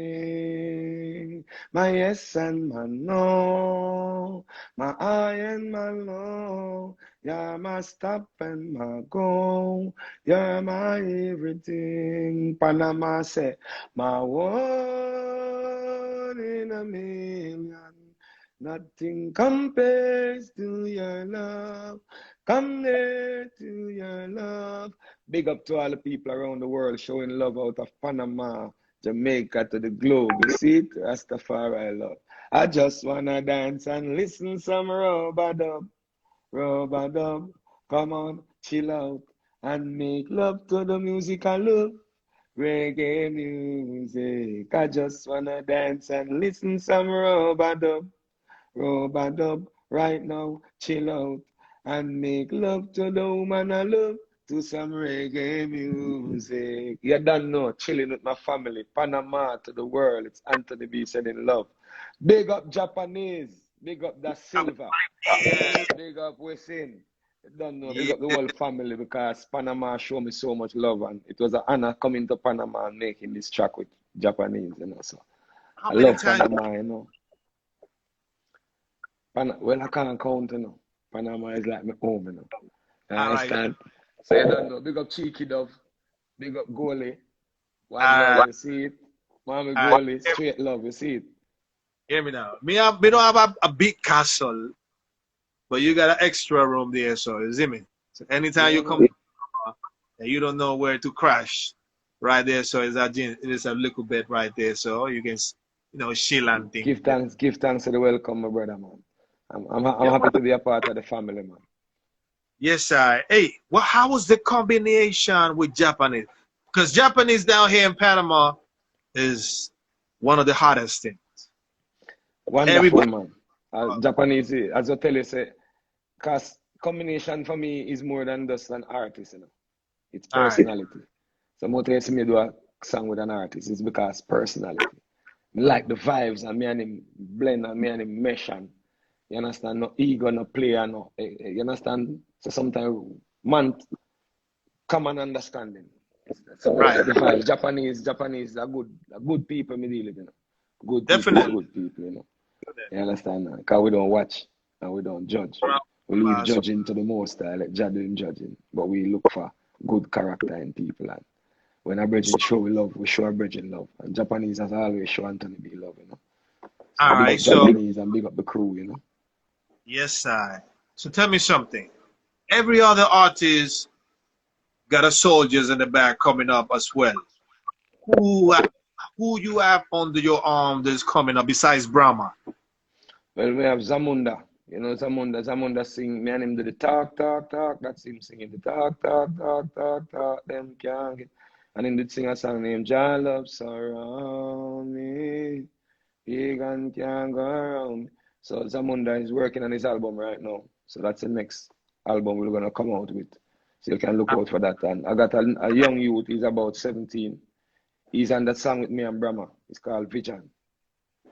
everything. My yes and my no, my I and my low. You're my stop and my go. You're my everything. Panama say, my one in a million. Nothing compares to your love. Come near to your love. Big up to all the people around the world showing love out of Panama, Jamaica to the globe. You see it? Rastafari love. I just wanna dance and listen some rub-a-dub. Rub-a-dub. Come on, chill out and make love to the music I love. Reggae music. I just wanna dance and listen some rub-a-dub. Rub-a-dub. Right now, chill out and make love to the woman I love, to some reggae music. You don't know, chilling with my family, Panama to the world. It's Anthony B sending love. Big up Japanese, big up Da Silva, big up Wesin. You don't know, big up the whole family, because Panama showed me so much love, and it was an honor coming to Panama and making this track with Japanese, you know. So I love Panama, you know. Well, I can't count, you know. Panama is like my home, you know. You understand? So you don't know. Big up Cheeky Dove. Big up Goalie. One love, you see it? Mommy Goalie, straight love, you see it? Hear me now. We don't have a big castle, but you got an extra room there, so you see me? So anytime you come and you don't know where to crash, right there, so it is a little bed right there, so you can chill and things. Give thanks to the welcome, my brother, man. I'm happy to be a part of the family, man. Yes, sir. Hey, how was the combination with Japanese? Because Japanese down here in Panama is one of the hottest things. Wonderful, Everybody, man. Japanese, as I tell you, say, because combination for me is more than just an artist, It's all right. personality. So more to see me do a song with an artist is because personality. Me like the vibes and me and him blend and me and him mesh and you understand, no ego, no player, no you understand? So sometimes man common understanding. So Right. the vibes. Japanese are good people me deal with, Good Definitely. people, good people, You understand? Because we don't watch and we don't judge. We leave judging to the most like judging, but we look for good character in people. And when a brethren show love, we show a brethren love. And Japanese has always show Anthony B love, So All big right. up So, Japanese and big up the crew, yes, sir. So tell me something. Every other artist got a soldiers in the back coming up as well. Who you have under your arm that's coming up besides Brahma? Well, we have Zamunda. Zamunda sing, me and him do the talk. That's him singing the talk. Them can't get. And him did sing a song named John Love Surround Me. Pagan can't go around me. So Zamunda is working on his album right now. So that's the next album we're going to come out with. So you can look out for that. And I got a young youth, he's about 17. He's on that song with me and Brahma. It's called Vision.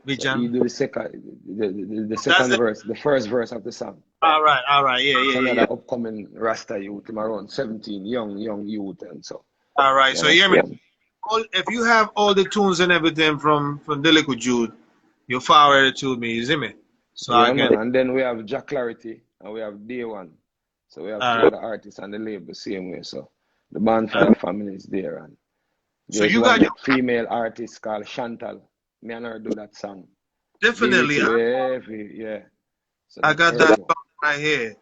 Vision. So he do the second verse, the first verse of the song. All right. Yeah. Another upcoming Rasta youth, him around 17, young youth, and so. All right. So hear me. If you have all the tunes and everything from Delico Jude, you forward it to me, you see me? So yeah, I can. And then we have Jack Clarity and we have Day One. So we have two other artists on the label the same way. So the Bonfire family is there, and so you got your female artist called Chantal. Me and her do that song. Definitely. Yeah. So I got that right here.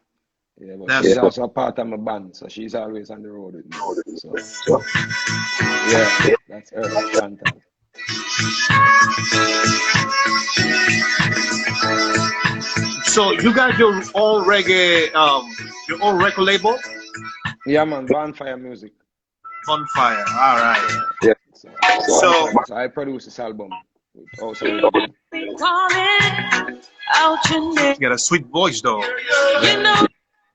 Yeah, but she's also a part of my band, so she's always on the road with me. So yeah, that's her, Chantal. So you got your own reggae, your own record label? Yeah, man, Bonfire Music. Bonfire, all right. Yeah. So I produce this album. Also, you got a sweet voice, though. You know,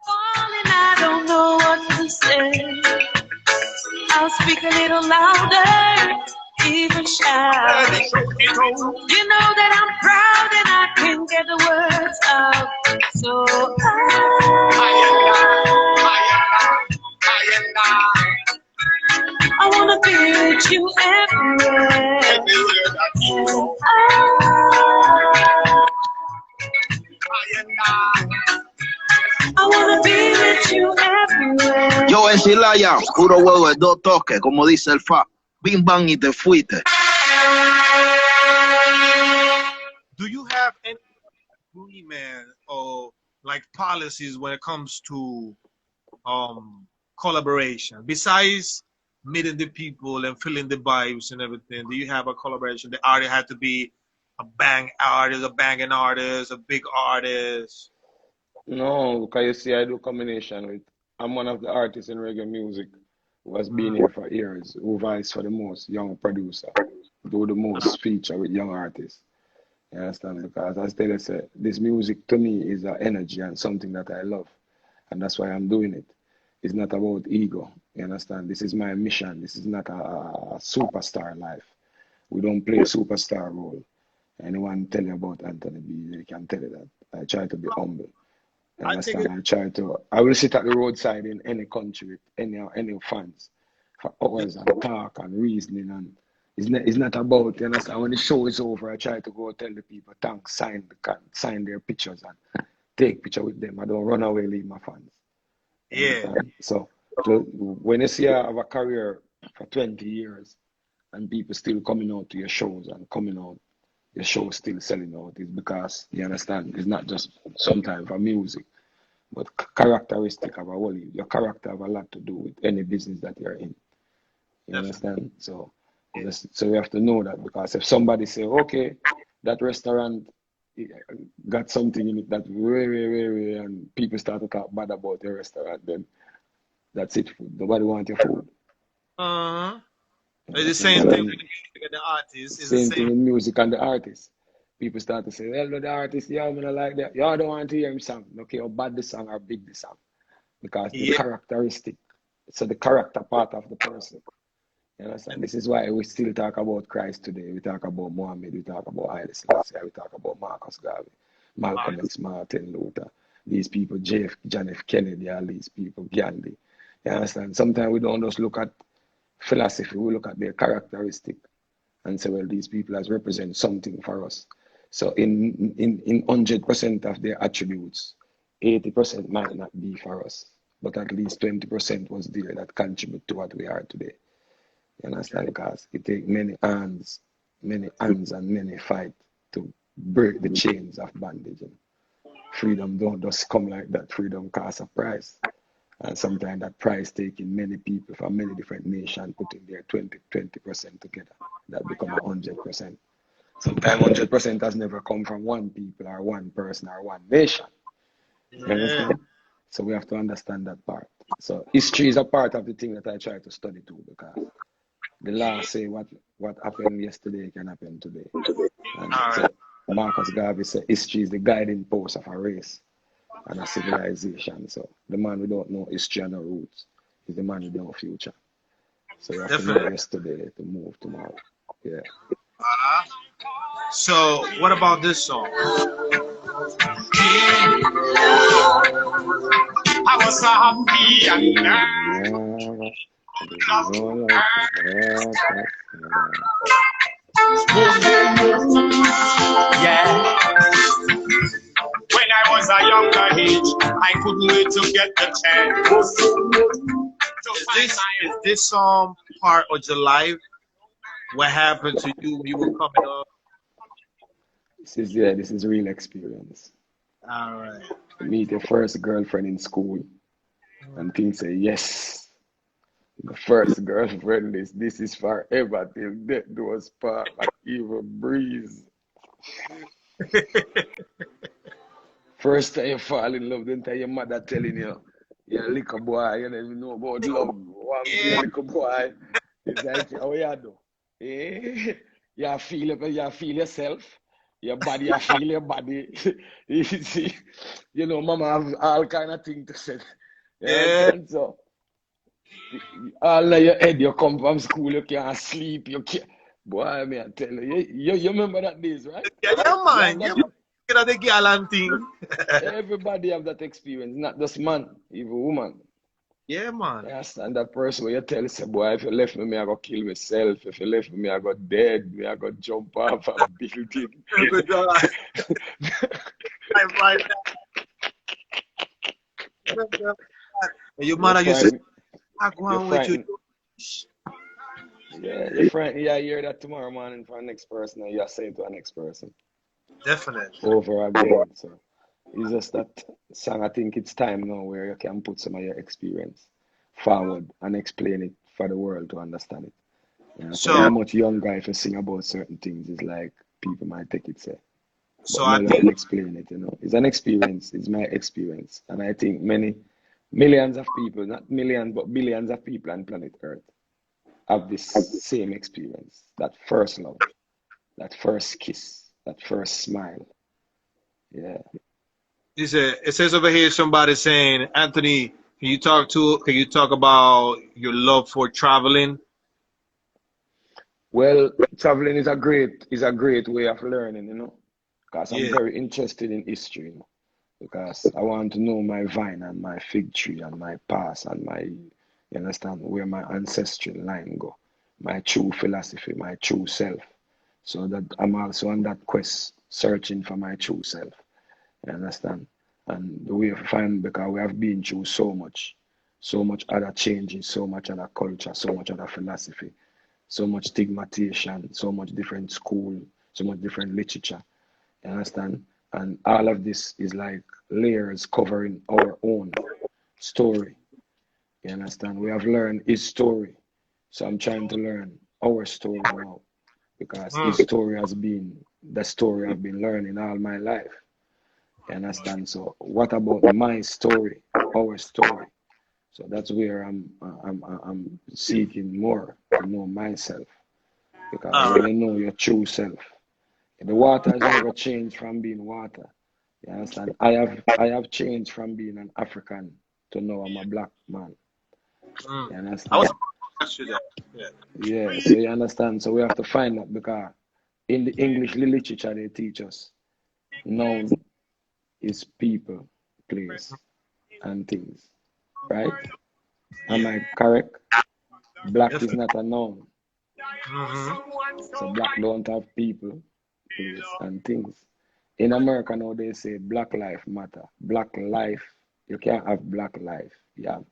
I don't know what to say. I'll speak a little louder, even shout. You know that I'm proud and I can get the words out. So I wanna be with you everywhere. I wanna be with you everywhere. Yo, es Ilaya, puro huevo de dos toques, como dice el fa. Bing bang y te fuiste. Do you have any agreement or like policies when it comes to collaboration? Besides meeting the people and feeling the vibes and everything, do you have a collaboration? The artist had to be a banging artist, a big artist. No, because you see, I do combination with. I'm one of the artists in reggae music who has been here for years, who vies for the most young producer, do the most feature with young artists. You understand? Because as they say, this music to me is an energy and something that I love, and that's why I'm doing it. It's not about ego. You understand? This is my mission. This is not a superstar life. We don't play a superstar role. Anyone tell you about Anthony B, they can tell you that. I try to be humble. You understand? I will sit at the roadside in any country with any fans for hours and talk and reasoning, and it's not about, you understand, when the show is over, I try to go tell the people thanks, sign their pictures and take picture with them. I don't run away, leave my fans. Yeah. So when you see I have a career for 20 years and people still coming out to your shows and coming out, your show still selling out, is because, you understand, it's not just sometimes for music, but characteristic of a whole. Your character have a lot to do with any business that you're in. You understand? So So we have to know that, because if somebody say, okay, that restaurant got something in it that very, and people start to talk bad about the restaurant, then that's it. Nobody wants your food. It's the same thing with the music and the artists. It's the Same thing same. with music and the artists. People start to say, well, the artist, yeah, I don't like that. Yeah, I don't want to hear him song. Okay, how bad the song or big the song. Because the characteristic, so the character part of the person. You understand? This is why we still talk about Christ today. We talk about Muhammad, we talk about Haile Selassie, we talk about Marcus Garvey, Malcolm X, Martin Luther, these people, John F. Kennedy, all these people, Gandhi. You understand? Sometimes we don't just look at philosophy, we look at their characteristic and say, well, these people has represent something for us. So in 100% of their attributes, 80% might not be for us, but at least 20% was there that contribute to what we are today. You understand? Because it takes many hands and many fight to break the chains of bondage. And freedom don't just come like that. Freedom costs a price. And sometimes that price taking many people from many different nations putting their 20% together. That become 100%. Sometimes 100% has never come from one people or one person or one nation. You understand? So we have to understand that part. So history is a part of the thing that I try to study too, because the law say what happened yesterday can happen today. And so Marcus Garvey said history is the guiding post of a race and a civilization. So the man who don't know history and no roots is the man who don't know future. So you have to know yesterday to move tomorrow. Yeah. So what about this song? I was so happy and yeah. When I was a younger age, I couldn't wait to get the chance. Is this song part of your life? What happened to you when you were coming up? This is real experience. All right. Meet your first girlfriend in school and things say, yes, the first girlfriend this is forever till death do us part, like even breeze. First time you fall in love, then tell your mother telling you, you're a little boy, you don't even know about love. One little boy. It's like, how you do? Eh? You feel yourself. Your body, you feel your body. You see, you know, mama have all kind of things to say. Yeah. So, all of your head, you come from school, you can't sleep, you can't. Boy, I mean, I tell you remember that days, right? Yeah, man. You know the girl and thing. Everybody have that experience, not just man, even woman. Yeah, man. Yes, and that person where you tell us, boy, if you left me, I go kill myself. If you left me, I go dead. I go jump off a building. I'm right now. Your mother used to say, I go on with you. Yeah, you're frightened. Yeah, you hear that tomorrow morning for the next person, and you say it to the next person. Definitely. Over again. So it's just that song. I think it's time now where you can put some of your experience forward and explain it for the world to understand it. Yeah, so how much young guy if you sing about certain things is like people might take it say. So I can explain it, you know. It's an experience, it's my experience. And I think millions of people, not millions, but billions of people on planet Earth have this same experience. That first love, that first kiss, that first smile. Yeah. It says over here somebody saying, Anthony, can you talk about your love for traveling? Well, traveling is a great way of learning, you know. Because I'm very interested in history, you know. Because I want to know my vine and my fig tree and my past and you understand, where my ancestral line go, my true philosophy, my true self. So that I'm also on that quest, searching for my true self. You understand? And the way I find, because we have been through so much other changes, so much other culture, so much other philosophy, so much stigmatization, so much different school, so much different literature. You understand? And all of this is like layers covering our own story. You understand? We have learned his story. So I'm trying to learn our story now, because his story has been the story I've been learning all my life. You understand? So what about my story, our story? So that's where I'm seeking more to know myself, because when you know your true self, the water has never changed from being water. You understand? I have changed from being an African to now I'm a black man. You understand? I was ask you that. Yeah. Yeah, so you understand. So we have to find that, because in the English literature they teach us noun is people, place, and things. Right? Am I correct? Black is not a noun. So black don't have people, place, and things. In America now they say black life matter. Black life, you can't have black life. You have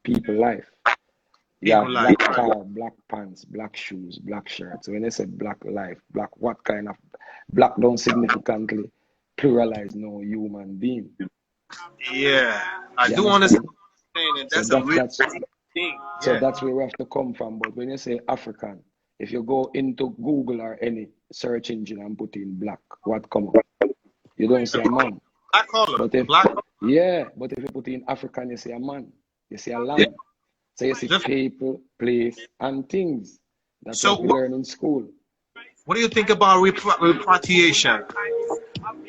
people life. You have black car, black pants, black shoes, black shirts. So when they say black life, black what kind of black don't significantly pluralize no human being. Yeah, I You do understand? understand. That's So a real that's thing. so Yeah. that's where we have to come from. But when you say African, if you go into Google or any search engine and put in black, what come up? You don't see a man. Black color. But if Black. but if you put in African, you see a man, you see a land. So you see people, place, and things. That's So what we learn in school. what do you think about repatriation?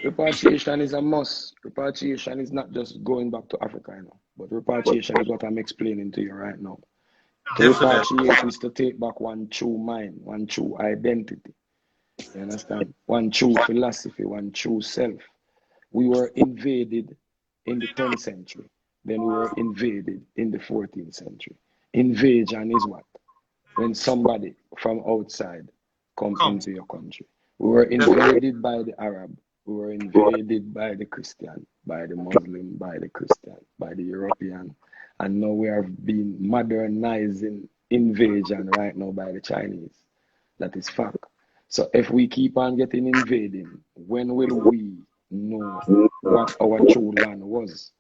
Repatriation is a must. Repatriation is not just going back to Africa, but repatriation is what I'm explaining to you right now. To repatriate is to take back one true mind, one true identity. You understand? One true philosophy, one true self. We were invaded in the 10th century. Then we were invaded in the 14th century. Invasion is what? When somebody from outside come into your country. We were invaded by the Arab. We were invaded by the Christian, by the Muslim, by the Christian, by the European. And now we have been modernizing invasion right now by the Chinese. That is fact. So if we keep on getting invading, when will we know what our true land was?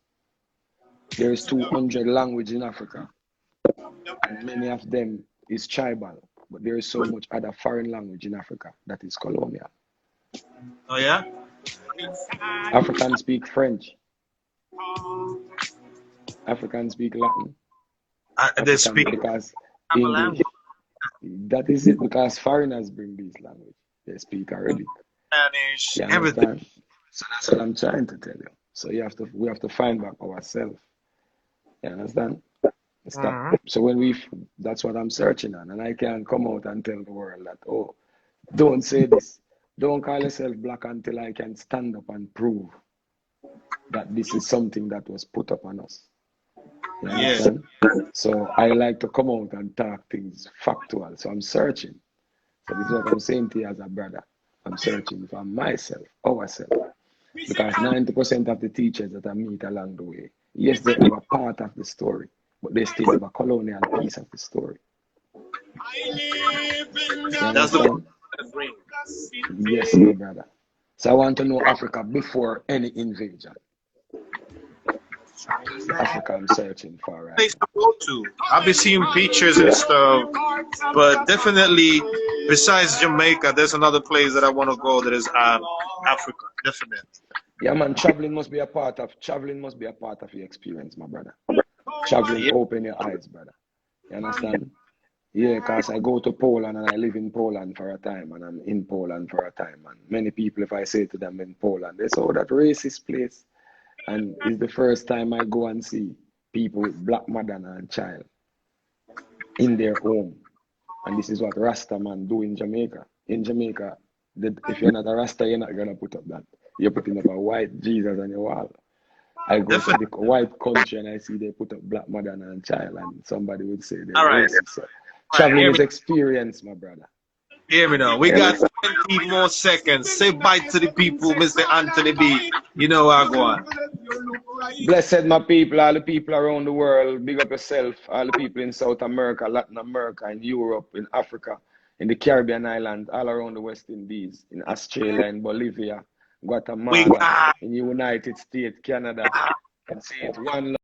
There is 200 languages in Africa, and many of them is tribal, but there is so much other foreign language in Africa that is colonial. Oh yeah? Africans speak French. Africans speak Latin. They speak because English. That is it, because foreigners bring these language. They speak Arabic. Spanish, You everything. understand? So that's what I'm trying to tell you. So we have to find back ourselves. You understand? Stop. So that's what I'm searching on, and I can't come out and tell the world that, oh, don't say this. Don't call yourself black until I can stand up and prove that this is something that was put upon us. You understand? So I like to come out and talk things factual. So I'm searching. So this is what I'm saying to you as a brother. I'm searching for myself, ourselves. Because 90% of the teachers that I meet along the way, yes, they have a part of the story, but they still have a colonial piece of the story. That's the Yes, my brother. So I want to know Africa before any invasion. Africa I'm searching for right place to go to. I'll be seeing pictures and stuff, but definitely, besides Jamaica, there's another place that I want to go. That is Africa, definitely. Yeah, man. Traveling must be a part of your experience, my brother. Traveling open your eyes, brother. You understand? Yeah, because I go to Poland and I live in Poland for a time, and I'm in Poland for a time. And many people, if I say to them in Poland, they say, oh, that racist place. And it's the first time I go and see people with black mother and child in their home. And this is what Rasta man do in Jamaica. In Jamaica, if you're not a Rasta, you're not going to put up that. You're putting up a white Jesus on your wall. I go to the white country and I see they put up black mother and child, and somebody would say they're racist. So traveling is experience, my brother. Hear me now. We got 20 more seconds. Say bye to the people, Mr. Anthony B. You know how I go on. Blessed, my people, all the people around the world. Big up yourself. All the people in South America, Latin America, in Europe, in Africa, in the Caribbean islands, all around the West Indies, in Australia, in Bolivia, Guatemala, in the United States, Canada. And say it one